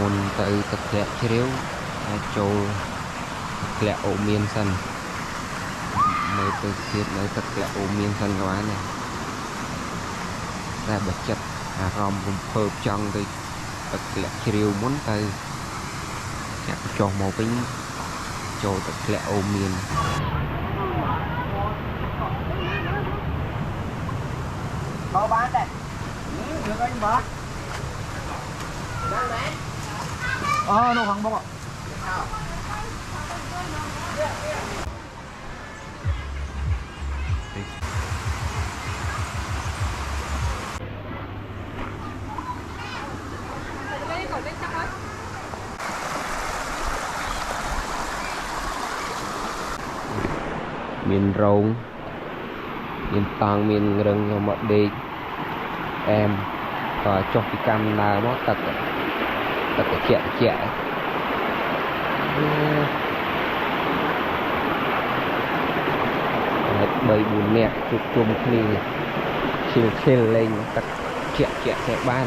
មុនទៅទឹកធ្លាក់ជ្រាវអាចចូលធ្លាក់អូមៀនសិនមើលទៅទៀតនៅទឹកធ្លាក់អូមៀនសិនក៏បានដែរតែបើចិត្តអារម្មណ៍រំភើបចង់ទៅទឹកធ្លាក់ជ្រាវមុនទៅចាក់ចុះមកវិញចូលទឹកធ្លាក់អូមៀនbao bán đây được anh bác nó hoàng bông ạ miền rồng miền tàng miền rừng mà đi em và cho cái cam nào nó tật chẹt chẹt bầy bùn nẹt chụp chùm kia chiều lên tật chẹt chẹt ban